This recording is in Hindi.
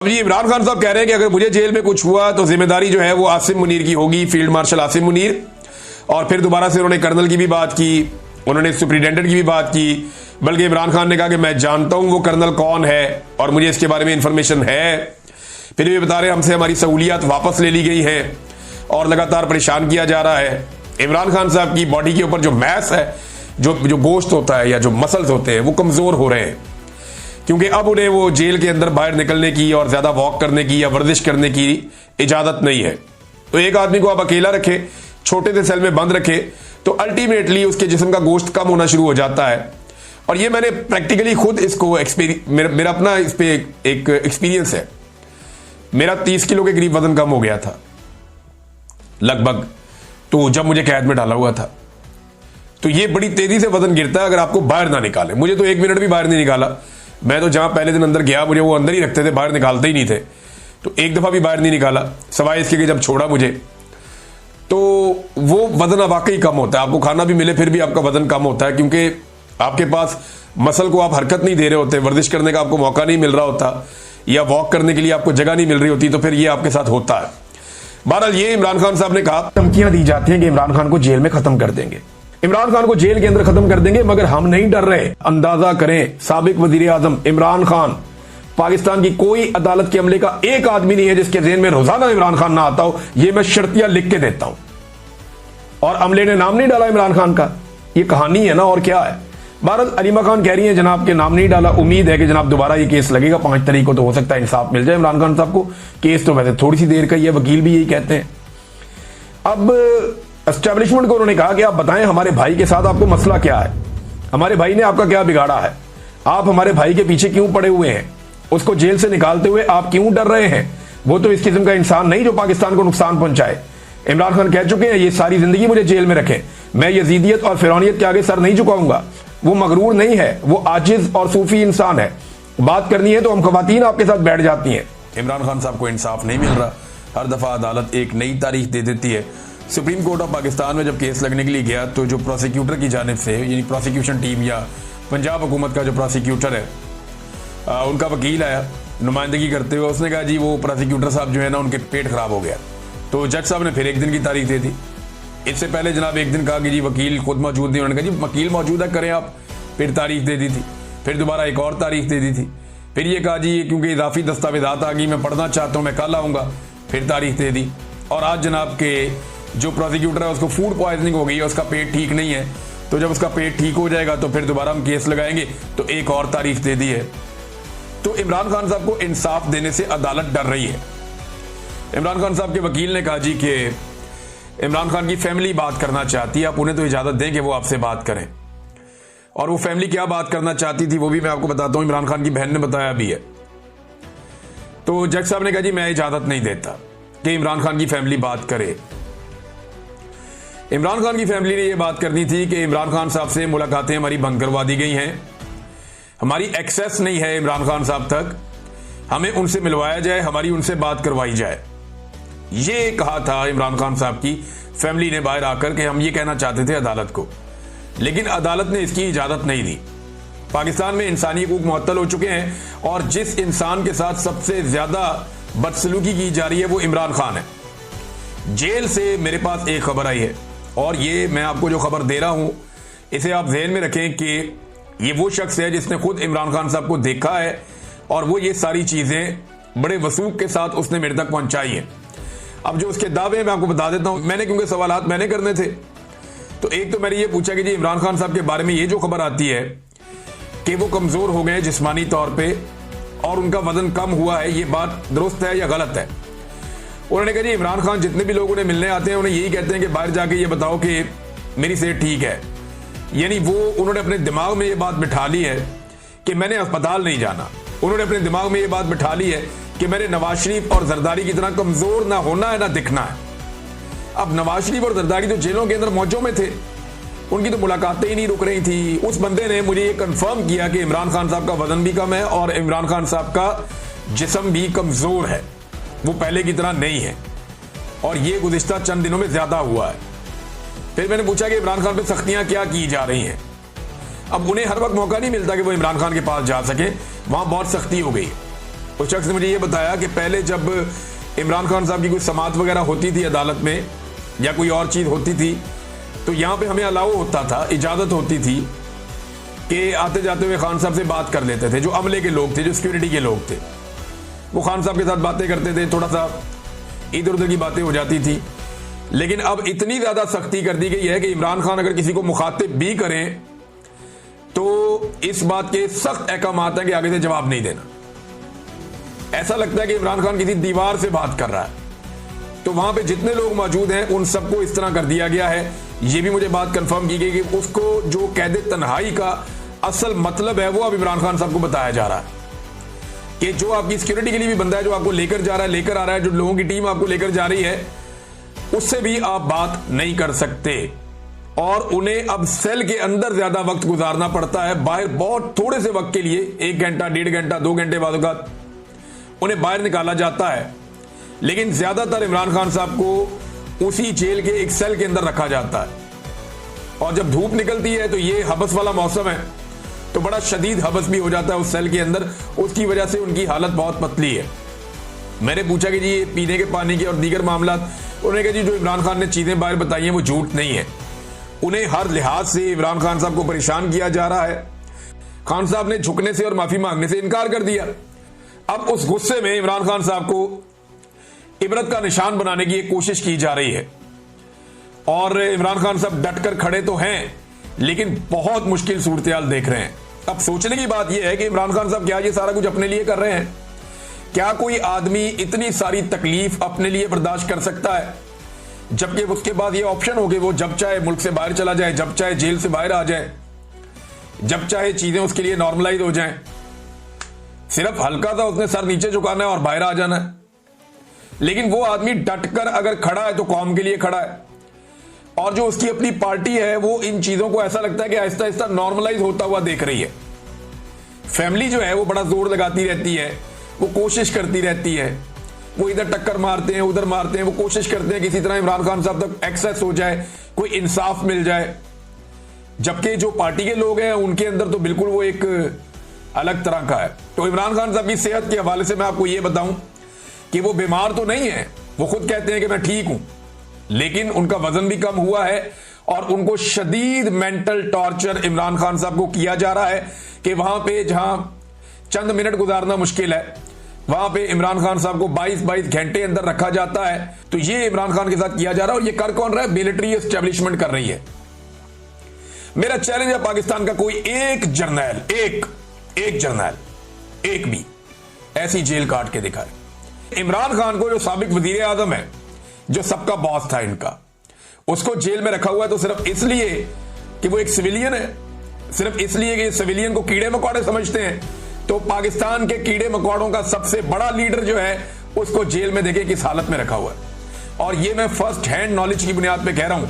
अब जी इमरान खान साहब कह रहे हैं कि अगर मुझे जेल में कुछ हुआ तो जिम्मेदारी जो है वो आसिम मुनीर की होगी, फील्ड मार्शल आसिम मुनीर। और फिर दोबारा से उन्होंने कर्नल की भी बात की, उन्होंने सुप्रिटेंडेंट की भी बात की, बल्कि इमरान खान ने कहा कि मैं जानता हूं वो कर्नल कौन है और मुझे इसके बारे में इंफॉर्मेशन है। फिर भी बता रहे हमसे हमारी सहूलियात वापस ले ली गई हैं और लगातार परेशान किया जा रहा है। इमरान खान साहब की बॉडी के ऊपर जो मैस है, जो गोश्त होता है या जो मसल्स होते हैं वो कमजोर हो रहे हैं, क्योंकि अब उन्हें वो जेल के अंदर बाहर निकलने की और ज्यादा वॉक करने की या वर्जिश करने की इजाजत नहीं है। तो एक आदमी को आप अकेला रखे, छोटे से सेल में बंद रखे, तो अल्टीमेटली उसके जिस्म का गोश्त कम होना शुरू हो जाता है। और ये मैंने प्रैक्टिकली खुद इसको मेरा अपना इस पे एक एक्सपीरियंस है। मेरा 30 किलो के करीब वजन कम हो गया था लगभग, तो जब मुझे कैद में डाला हुआ था। तो ये बड़ी तेजी से वजन गिरता है अगर आपको बाहर ना निकाले। मुझे तो 1 मिनट भी बाहर नहीं निकाला। मैं तो जहां पहले दिन अंदर गया मुझे वो अंदर ही रखते थे, बाहर निकालते ही नहीं थे। तो एक दफा भी बाहर नहीं निकाला, सवाए इसके कि जब छोड़ा मुझे तो वो वजन वाकई कम होता है। आपको खाना भी मिले फिर भी आपका वजन कम होता है, क्योंकि आपके पास मसल को आप हरकत नहीं दे रहे होते, वर्जिश करने का आपको मौका नहीं मिल रहा होता या वॉक करने के लिए आपको जगह नहीं मिल रही होती। तो फिर ये आपके साथ होता है। बहरहाल ये इमरान खान साहब ने कहा, धमकियां दी जाती हैं कि इमरान खान को जेल में खत्म कर देंगे, इमरान खान को जेल के अंदर खत्म कर देंगे, मगर हम नहीं डर रहे। अंदाजा करें, साबिक वजीर आजम इमरान खान, पाकिस्तान की कोई अदालत के अमले का एक आदमी नहीं है जिसके जेल में रोजाना इमरान खान ना आता हो। यह मैं शर्तिया लिख के देता हूं। और अमले ने नाम नहीं डाला इमरान खान का, यह कहानी है ना, और क्या है। भारत अलीमा खान कह रही है जनाब के नाम नहीं डाला। उम्मीद है कि जनाब दोबारा ये केस लगेगा 5 तारीख को, तो हो सकता है इंसाफ मिल जाए इमरान खान साहब को। केस तो वैसे थोड़ी सी देर का ही है, वकील भी यही कहते हैं। अब एस्टेब्लिशमेंट को उन्होंने कहा कि आप बताएं हमारे भाई के साथ आपको मसला क्या है, हमारे भाई ने आपका क्या बिगाड़ा है, आप हमारे भाई के पीछे क्यों पड़े हुए हैं, उसको जेल से निकालते हुए आप क्यों डर रहे हैं। वो तो इस किस्म का इंसान नहीं जो पाकिस्तान को नुकसान पहुंचाए। इमरान खान कह चुके हैं ये सारी जिंदगी मुझे जेल में रखें, मैं यजीदियत और फिरौनियत के आगे सर नहीं झुकाऊंगा। वो मगरूर नहीं है, वो आजिज और सूफी इंसान है। बात करनी है तो हम खवातीन आपके साथ बैठ जाती हैं। इमरान खान साहब को इंसाफ नहीं मिल रहा। हर दफा अदालत एक नई तारीख दे देती है। सुप्रीम कोर्ट ऑफ पाकिस्तान में जब केस लगने के लिए गया तो जो प्रोसिक्यूटर की जानिब से, यानी प्रोसिक्यूशन टीम या पंजाब हुकूमत का जो प्रोसिक्यूटर है, उनका वकील आया नुमाइंदगी करते हुए। उसने कहा जी वो प्रोसिक्यूटर साहब जो है ना उनके पेट खराब हो गया। तो जज साहब ने फिर 1 दिन की तारीख दे दी। इससे पहले जनाब 1 दिन कहा कि जी वकील खुद मौजूद नहीं। उन्होंने कहा जी वकील मौजूद है, करें आप। फिर तारीख दे दी थी, फिर दोबारा एक और तारीख दे दी थी। फिर ये कहा जी क्योंकि इजाफी दस्तावेजात आ गई, मैं पढ़ना चाहता हूँ, मैं कल आऊँगा। फिर तारीख दे दी। और आज जनाब के जो प्रोसिक्यूटर है उसको फूड पॉइजनिंग हो गई है, उसका पेट ठीक नहीं है। तो जब उसका पेट ठीक हो जाएगा तो फिर दोबारा हम केस लगाएंगे, तो एक और तारीख दे दी है। तो इमरान खान साहब को इंसाफ देने से अदालत डर रही है। इमरान खान साहब के वकील ने कहा जी कि इमरान खान की फैमिली बात करना चाहती है, आप उन्हें तो इजाजत दें कि वो आपसे बात करें। और वो फैमिली क्या बात करना चाहती थी वो भी मैं आपको बताता हूं। इमरान खान की बहन ने बताया भी है। तो जज साहब ने कहा जी मैं इजाजत नहीं देता कि इमरान खान की फैमिली बात करे। इमरान खान की फैमिली ने यह बात करनी थी कि इमरान खान साहब से मुलाकातें हमारी बंद करवा दी गई हैं, हमारी एक्सेस नहीं है इमरान खान साहब तक, हमें उनसे मिलवाया जाए, हमारी उनसे बात करवाई जाए। ये कहा था इमरान खान साहब की फैमिली ने बाहर आकर कि हम ये कहना चाहते थे अदालत को, लेकिन अदालत ने इसकी इजाजत नहीं दी। पाकिस्तान में इंसानी हकूक मुअत्तल हो चुके हैं और जिस इंसान के साथ सबसे ज्यादा बदसलूकी की जा रही है वो इमरान खान है। जेल से मेरे पास एक खबर आई है और ये मैं आपको जो खबर दे रहा हूं इसे आप ज़हन में रखें कि ये वो शख्स है जिसने खुद इमरान खान साहब को देखा है और वो ये सारी चीजें बड़े वसूख के साथ उसने मेरे तक पहुंचाई है। अब जो उसके दावे मैं आपको बता देता हूं, मैंने क्योंकि सवालात मैंने करने थे। तो एक तो मैंने ये पूछा कि जी इमरान खान साहब के बारे में ये जो खबर आती है कि वो कमजोर हो गए जिस्मानी तौर पे और उनका वजन कम हुआ है, ये बात दुरुस्त है या गलत है। उन्होंने कहा जी इमरान खान जितने भी लोग उन्हें मिलने आते हैं उन्हें यही कहते हैं कि बाहर जाके ये बताओ कि मेरी सेहत ठीक है। यानी वो उन्होंने अपने दिमाग में ये बात बिठा ली है कि मैंने अस्पताल नहीं जाना। उन्होंने अपने दिमाग में ये बात बिठा ली है कि मैंने नवाज शरीफ और जरदारी की तरह कमजोर ना होना है ना दिखना है। अब नवाज शरीफ और जरदारी तो जेलों के अंदर मौजों में थे, उनकी तो मुलाकातें ही नहीं रुक रही थी। उस बंदे ने मुझे ये कंफर्म किया कि इमरान खान साहब का वजन भी कम है और इमरान खान साहब का जिस्म भी कमजोर है, वो पहले की तरह नहीं है और ये गुज़िश्ता चंद दिनों में ज्यादा हुआ है। फिर मैंने पूछा कि इमरान खान पे सख्तियां क्या की जा रही हैं। अब उन्हें हर वक्त मौका नहीं मिलता कि वो इमरान खान के पास जा सके, वहां बहुत सख्ती हो गई। उस शख्स ने मुझे ये बताया कि पहले जब इमरान खान साहब की कोई समाअत वगैरह होती थी अदालत में या कोई और चीज़ होती थी तो यहाँ पे हमें अलाउ होता था, इजाज़त होती थी कि आते जाते हुए खान साहब से बात कर लेते थे। जो अमले के लोग थे, जो सिक्योरिटी के लोग थे, वो खान साहब के साथ बातें करते थे, थोड़ा सा इधर उधर की बातें हो जाती थी। लेकिन अब इतनी ज़्यादा सख्ती कर दी गई है कि इमरान खान अगर किसी को मुखातिब भी करें तो इस बात के सख्त अहकामात हैं कि आगे से जवाब नहीं देना। ऐसा लगता है कि इमरान खान किसी दीवार से बात कर रहा है। तो वहां पे जितने लोग मौजूद हैं उन सबको इस तरह कर दिया गया है। ये भी मुझे बात कंफर्म की गई कि उसको जो कैद तन्हाई का असल मतलब है वो अब इमरान खान साहब को बताया जा रहा है कि जो आपकी सिक्योरिटी के लिए भी बंदा है, जो आपको लेकर जा रहा है, लेकर आ रहा है, जो लोगों की टीम आपको लेकर जा रही है, उससे भी आप बात नहीं कर सकते और उन्हें अब सेल के अंदर ज्यादा वक्त गुजारना पड़ता है। बाहर बहुत थोड़े से वक्त के लिए 1 घंटा, 1.5 घंटा, 2 घंटे बाद उन्हें बाहर निकाला जाता है। लेकिन ज्यादातर इमरान खान साहब को उसी जेल के एक सेल के अंदर रखा जाता है और जब धूप निकलती है तो ये हबस वाला मौसम है तो बड़ा शदीद हबस भी हो जाता है उस सेल के अंदर। उसकी वजह से उनकी हालत बहुत पतली है। मैंने पूछा कि जी ये पीने के पानी के और दीगर मामला, उन्होंने कहा जी जो इमरान खान ने चीजें बाहर बताई हैं वो झूठ नहीं है। उन्हें हर लिहाज से इमरान खान साहब को परेशान किया जा रहा है। खान साहब ने झुकने से और माफी मांगने से इनकार कर दिया। अब उस गुस्से में इमरान खान साहब को इबरत का निशान बनाने की एक कोशिश की जा रही है और इमरान खान साहब डटकर खड़े तो हैं लेकिन बहुत मुश्किल सूरत-ए-हाल देख रहे हैं। अब सोचने की बात यह है कि इमरान खान साहब क्या ये सारा कुछ अपने लिए कर रहे हैं? क्या कोई आदमी इतनी सारी तकलीफ अपने लिए बर्दाश्त कर सकता है जबकि उसके बाद ये ऑप्शन हो कि वो जब चाहे मुल्क से बाहर चला जाए, जब चाहे जेल से बाहर आ जाए, जब चाहे चीजें उसके लिए नॉर्मलाइज हो जाएं, सिर्फ हल्का सा उसने सर नीचे झुकाना है और बाहर आ जाना है। लेकिन वो आदमी डटकर अगर खड़ा है तो कौम के लिए खड़ा है और जो उसकी अपनी पार्टी है वो इन चीजों को ऐसा लगता है कि आहिस्ता आहिस्ता नॉर्मलाइज होता हुआ देख रही है। फैमिली जो है वो बड़ा जोर लगाती रहती है, वो कोशिश करती रहती है, वो इधर टक्कर मारते हैं, उधर मारते हैं, वो कोशिश करते हैं किसी तरह इमरान खान साहब तक एक्सेस हो जाए, कोई इंसाफ मिल जाए। जबकि जो पार्टी के लोग हैं उनके अंदर तो बिल्कुल वो एक अलग तरह का है। तो इमरान खान साहब की सेहत के हवाले से मैं आपको ये बताऊं कि वो बीमार तो नहीं है, वो खुद कहते हैं कि मैं ठीक हूं, लेकिन उनका वजन भी कम हुआ है और उनको शदीद मेंटल टॉर्चर इमरान खान साहब को किया जा रहा है कि वहां पे जहां चंद मिनट गुजारना मुश्किल है वहां पे इमरान खान साहब को 22-22 घंटे अंदर रखा जाता है। तो ये इमरान खान के साथ किया जा रहा है और ये कर कौन रहा है? मिलिट्री एस्टेब्लिशमेंट कर रही है। मेरा चैलेंज है पाकिस्तान का कोई एक जर्नैल, एक जर्नैल, एक भी ऐसी जेल काट के दिखाए। इमरान खान को जो साबिक वजीर आजम है, जो सबका बॉस था इनका, उसको जेल में रखा हुआ है तो सिर्फ इसलिए कि वो एक सिविलियन है, सिर्फ इसलिए कि सिविलियन को कीड़े मकोड़े समझते हैं। तो पाकिस्तान के कीड़े मकोड़ों का सबसे बड़ा लीडर जो है उसको जेल में देखे किस हालत में रखा हुआ है। और ये मैं फर्स्ट हैंड नॉलेज की बुनियाद पे कह रहा हूं।